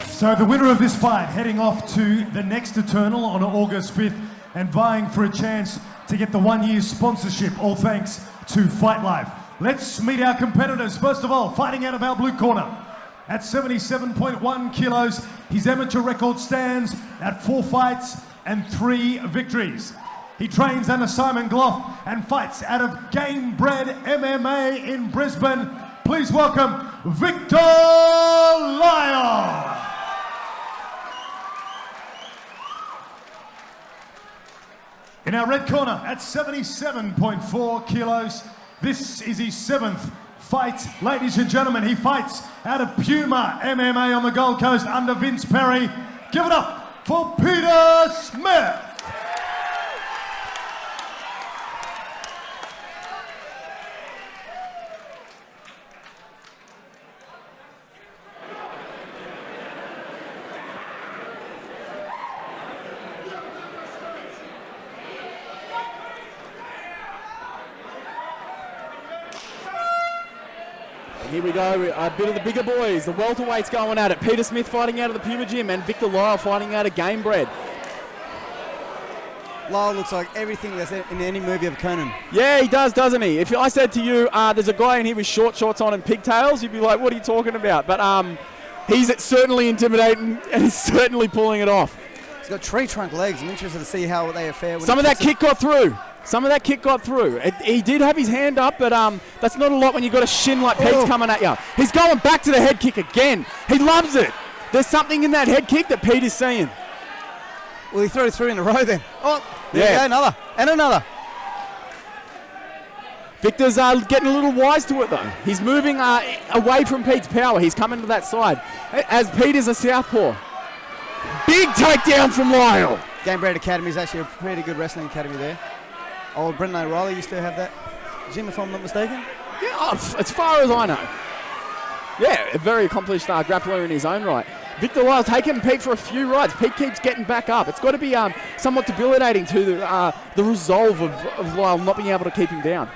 So the winner of this fight heading off to the next Eternal on August 5th and vying for a chance to get the 1-year sponsorship, all thanks to Fight Life. Let's meet our competitors. First of all, fighting out of our blue corner. At 77.1 kilos, his amateur record stands at 4 fights and 3 victories. He trains under Simon Gloff and fights out of Game Bred MMA in Brisbane. Please welcome Viktor Lyall. In our red corner, at 77.4 kilos, this is his 7th fight. Ladies and gentlemen, he fights out of Puma MMA on the Gold Coast under Vince Perry. Give it up for Peter Smith. Here we go, a bit of the bigger boys. The welterweights going at it. Peter Smith fighting out of the Puma Gym and Viktor Lyall fighting out of Game Bred. Lyall looks like everything that's in any movie of Conan. Yeah, he does, doesn't he? If I said to you, there's a guy in here with short shorts on and pigtails, you'd be like, what are you talking about? But he's certainly intimidating and he's certainly pulling it off. He's got tree trunk legs. I'm interested to see how they fare. Some of that kick got through. Some of that kick got through. He did have his hand up, but that's not a lot when you've got a shin like Pete's coming at you. He's going back to the head kick again. He loves it. There's something in that head kick that Pete is seeing. Well, he threw 3 in a row then. Oh, there you go, another. And another. Victor's getting a little wise to it, though. He's moving away from Pete's power. He's coming to that side. As Pete is a southpaw. Big takedown from Lyall. Game Bred Academy is actually a pretty good wrestling academy there. Old Brendan O'Reilly used to have that gym, if I'm not mistaken. Yeah, as far as I know. Yeah, a very accomplished grappler in his own right. Viktor Lyall taking Pete for a few rides. Pete keeps getting back up. It's got to be somewhat debilitating to the resolve of Lyall not being able to keep him down.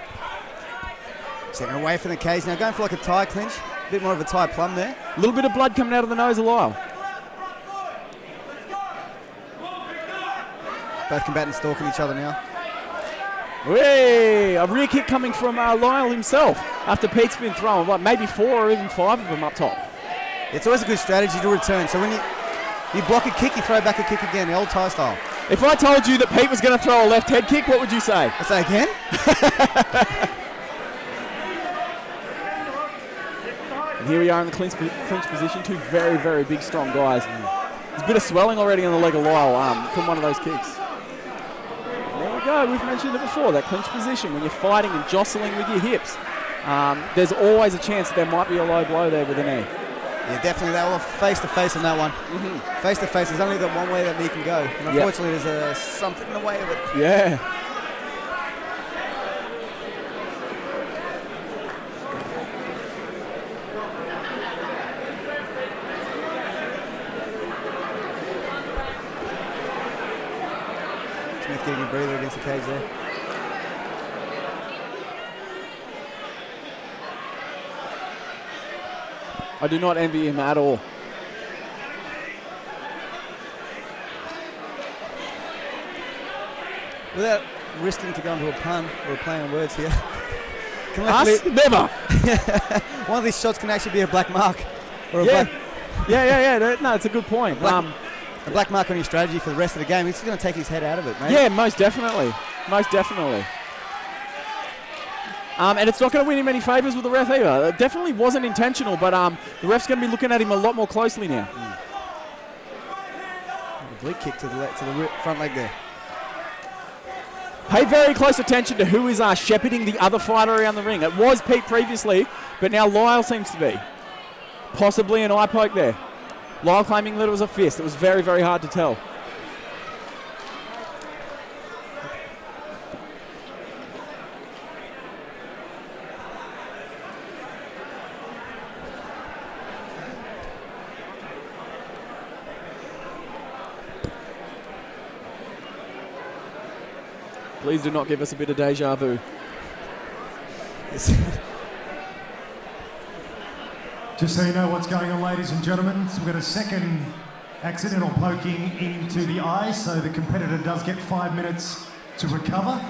Setting away from the cage now, going for like a tie clinch. A bit more of a tie plum there. A little bit of blood coming out of the nose of Lyall. Both combatants stalking each other now. Hey, a rear kick coming from Lyall himself after Pete's been thrown, like maybe 4 or even 5 of them up top. It's always a good strategy to return. So when you block a kick, you throw back a kick again, the old Thai style. If I told you that Pete was going to throw a left head kick, what would you say? I say again? And here we are in the clinch position. 2 very, very big, strong guys. There's a bit of swelling already on the leg of Lyall from one of those kicks. Go. We've mentioned it before, that clinch position when you're fighting and jostling with your hips. There's always a chance that there might be a low blow there with the knee. Yeah, definitely. They were face-to-face on that one. Face-to-face, there's only that one way that knee can go. And unfortunately, there's something in the way of it. Yeah. Smith getting a breather against the cage there. I do not envy him at all. Without risking to go into a pun or a play on words here. Us? Never. One of these shots can actually be a black mark. Or a yeah. black No, it's a good point. A black mark on your strategy for the rest of the game. He's going to take his head out of it, mate. Yeah, most definitely. Most definitely. And it's not going to win him any favours with the ref either. It definitely wasn't intentional, but the ref's going to be looking at him a lot more closely now. Oblique kick to the front leg there. Pay very close attention to who is shepherding the other fighter around the ring. It was Pete previously, but now Lyall seems to be. Possibly an eye poke there. Lyall claiming that it was a fist. It was very, very hard to tell. Please do not give us a bit of deja vu. Just so you know what's going on, ladies and gentlemen, so we've got a second accidental poking into the eye, so the competitor does get 5 minutes to recover.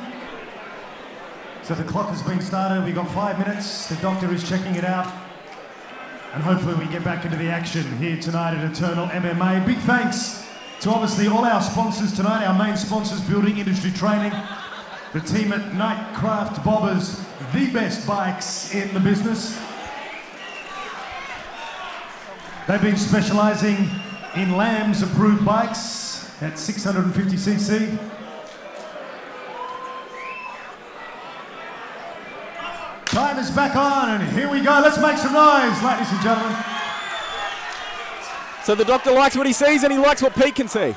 So the clock has been started, we've got 5 minutes, the doctor is checking it out, and hopefully we get back into the action here tonight at Eternal MMA. Big thanks to obviously all our sponsors tonight, our main sponsors, Building Industry Training, the team at Nightcraft Bobbers, the best bikes in the business. They've been specialising in Lamb's approved bikes at 650cc. Time is back on, and here we go. Let's make some noise, ladies and gentlemen. So the doctor likes what he sees, and he likes what Pete can see.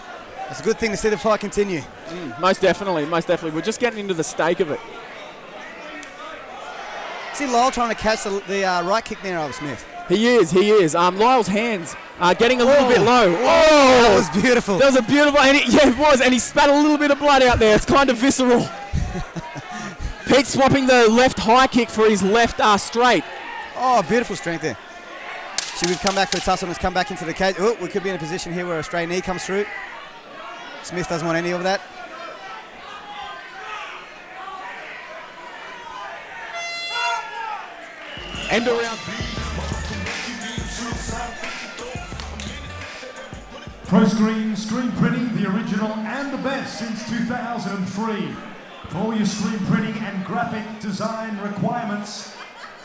It's a good thing to see the fight continue. Most definitely, most definitely. We're just getting into the stake of it. See Lyall trying to catch the right kick there of Smith. He is. Lyall's hands are getting a little bit low. Oh, that was beautiful. That was a beautiful, and it was, and he spat a little bit of blood out there. It's kind of visceral. Pete swapping the left high kick for his left straight. Oh, beautiful strength there. She would come back for a tussle and has come back into the cage. Oh, we could be in a position here where a straight knee comes through. Smith doesn't want any of that. End around. Pro screen printing, the original and the best since 2003. For all your screen printing and graphic design requirements,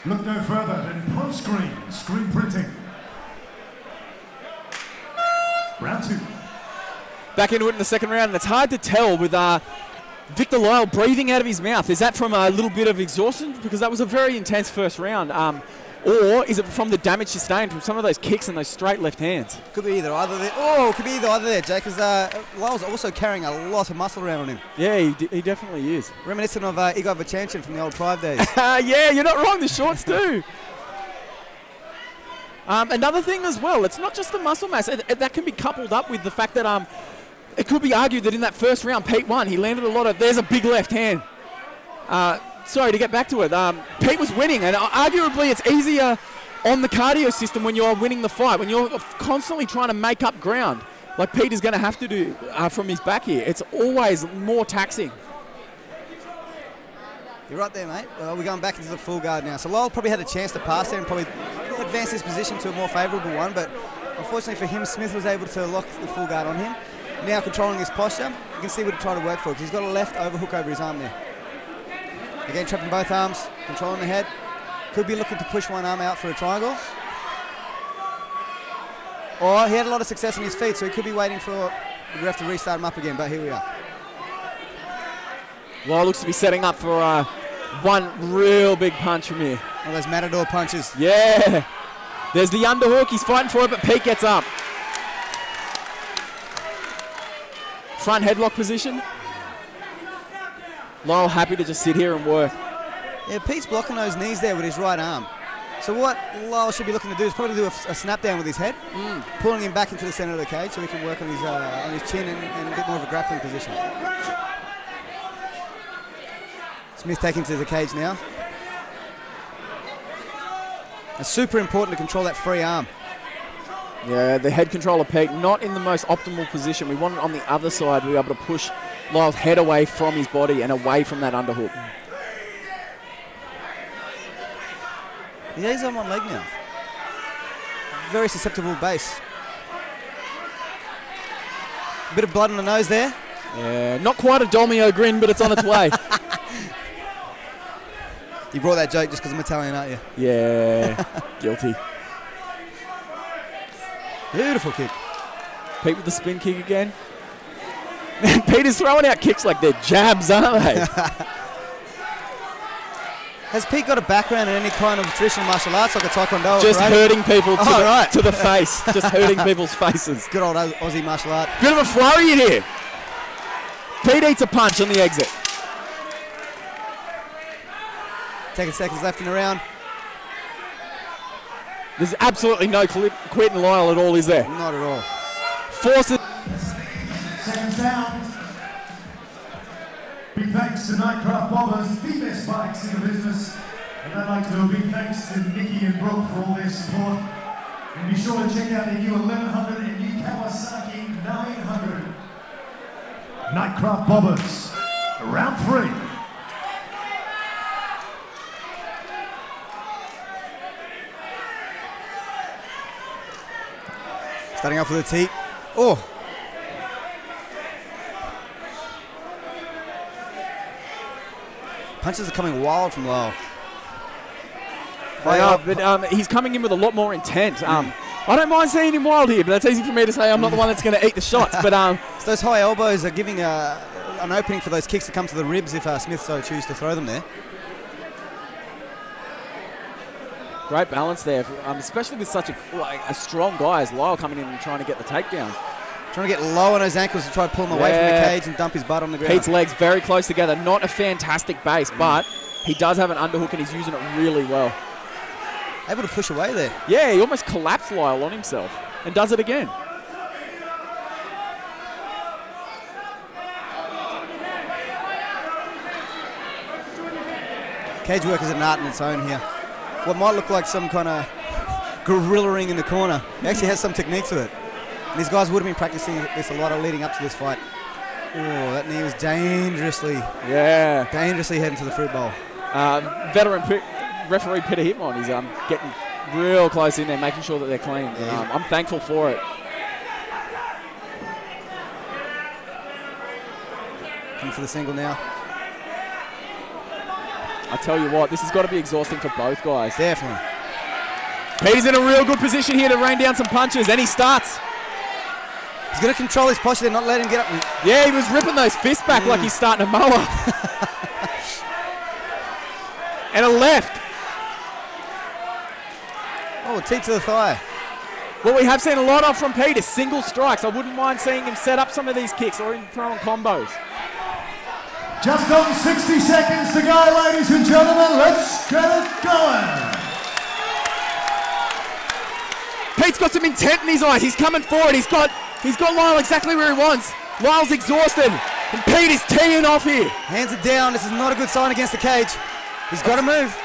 look no further than Pro screen printing. Round 2. Back into it in the second round, and it's hard to tell with Viktor Lyall breathing out of his mouth. Is that from a little bit of exhaustion? Because that was a very intense first round. Or is it from the damage sustained from some of those kicks and those straight left hands? Could be either there. Oh, could be either there, Jake, because Lyall's also carrying a lot of muscle around on him. Yeah, he definitely is. Reminiscent of Igor Vachanchyn from the old Prive days. Yeah, you're not wrong. The shorts too. Another thing as well, it's not just the muscle mass. That can be coupled up with the fact that it could be argued that in that first round, Pete won. He landed a lot of... There's a big left hand. Sorry, to get back to it. Pete was winning, and arguably it's easier on the cardio system when you're winning the fight, when you're constantly trying to make up ground, like Pete is going to have to do from his back here. It's always more taxing. You're right there, mate. Well, we're going back into the full guard now. So Lyall probably had a chance to pass there and probably advance his position to a more favourable one, but unfortunately for him, Smith was able to lock the full guard on him. Now controlling his posture, you can see what he's trying to work for, because he's got a left overhook over his arm there. Again, trapping both arms, controlling the head. Could be looking to push one arm out for a triangle. Or he had a lot of success on his feet, so he could be waiting for the ref to restart him up again, but here we are. Lyall looks to be setting up for one real big punch from here. One of those matador punches. Yeah. There's the underhook. He's fighting for it, but Pete gets up. Front headlock position. Lyall happy to just sit here and work. Yeah, Pete's blocking those knees there with his right arm. So what Lyall should be looking to do is probably do a snap down with his head, pulling him back into the centre of the cage so he can work on his chin and a bit more of a grappling position. Smith taking to the cage now. It's super important to control that free arm. Yeah, the head control of Pete, not in the most optimal position. We want it on the other side to be able to push Lyall's head away from his body and away from that underhook. Yeah, he's on one leg now. Very susceptible base. A bit of blood on the nose there. Yeah, not quite a Domio grin, but it's on its way. You brought that joke just because I'm Italian, aren't you? Yeah, guilty. Beautiful kick. Pete with the spin kick again. Man, Pete is throwing out kicks like they're jabs, aren't they? Has Pete got a background in any kind of traditional martial arts, like a taekwondo? Just hurting people right. to the face. Just hurting people's faces. Good old Aussie martial art. Bit of a flurry in here. Pete eats a punch on the exit. Taking seconds left in the round. There's absolutely no quitting Lyall at all, is there? Not at all. Forces. Seconds down. Big thanks to Nightcraft Bobbers, the best bikes in the business. And I'd like to do a big thanks to Nikki and Brooke for all their support. And be sure to check out their new 1100 and new Kawasaki 900. Nightcraft Bobbers, round 3. Starting off with a tee. Oh! Punches are coming wild from Lyall. They are, but he's coming in with a lot more intent. I don't mind seeing him wild here, but that's easy for me to say. I'm not the one that's going to eat the shots. But so those high elbows are giving an opening for those kicks to come to the ribs if Smith so chooses to throw them there. Great balance there, especially with such a strong guy as Lyall coming in and trying to get the takedown. Trying to get low on those ankles to try to pull him away from the cage and dump his butt on the ground. Pete's legs very close together. Not a fantastic base, but he does have an underhook and he's using it really well. Able to push away there. Yeah, he almost collapsed Lyall on himself and does it again. Cage work is an art in its own here. What might look like some kind of gorilla ring in the corner, it actually has some technique to it. And these guys would have been practicing this a lot leading up to this fight. Oh, that knee was dangerously heading to the fruit bowl. Veteran referee Peter Hitmon is getting real close in there, making sure that they're clean. Yeah. I'm thankful for it. Coming for the single now. I tell you what, this has got to be exhausting for both guys. Definitely. Peter's in a real good position here to rain down some punches, and he starts. He's going to control his posture there, not let him get up. Yeah, he was ripping those fists back like he's starting a mower. And a left. Oh, a tee to the thigh. What we have seen a lot of from Pete is single strikes. I wouldn't mind seeing him set up some of these kicks or even throwing combos. Just on 60 seconds to go, ladies and gentlemen. Let's get it going. Pete's got some intent in his eyes. He's coming forward. He's got Lyall exactly where he wants. Lyall's exhausted, and Pete is teeing off here. Hands are down. This is not a good sign against the cage. He's got to move.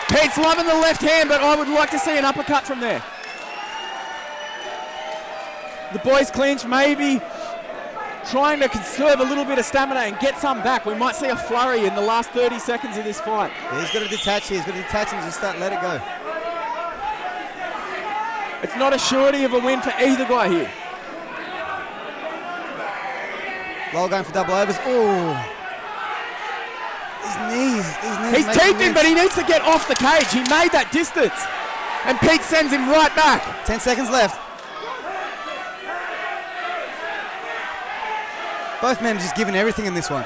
Pete's loving the left hand, but I would like to see an uppercut from there. The boys clinch, maybe trying to conserve a little bit of stamina and get some back. We might see a flurry in the last 30 seconds of this fight. Yeah, he's got to detach here. He's got to detach and just let it go. It's not a surety of a win for either guy here. Lyall going for double overs. Oh. His knees. He's teeped him, but he needs to get off the cage. He made that distance. And Pete sends him right back. 10 seconds left. Both men just giving everything in this one.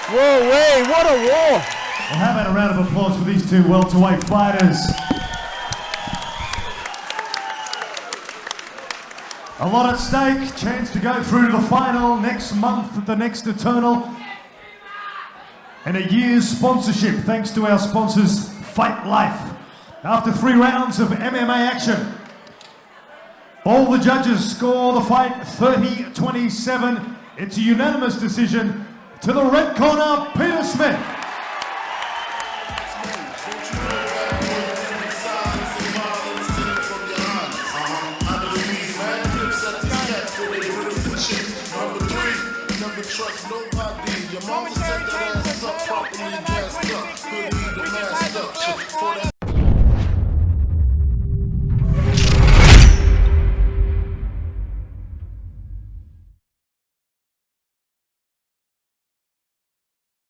Whoa, what a war. Well, how about a round of applause for these two welterweight fighters? A lot at stake, chance to go through to the final next month at the next Eternal. And a year's sponsorship thanks to our sponsors, Fight Life. After 3 rounds of MMA action, all the judges score the fight 30-27. It's a unanimous decision to the red corner, Peter Smith. Trust nobody. Your mama set that ass up properly dressed up. Hoodie the mask up. For that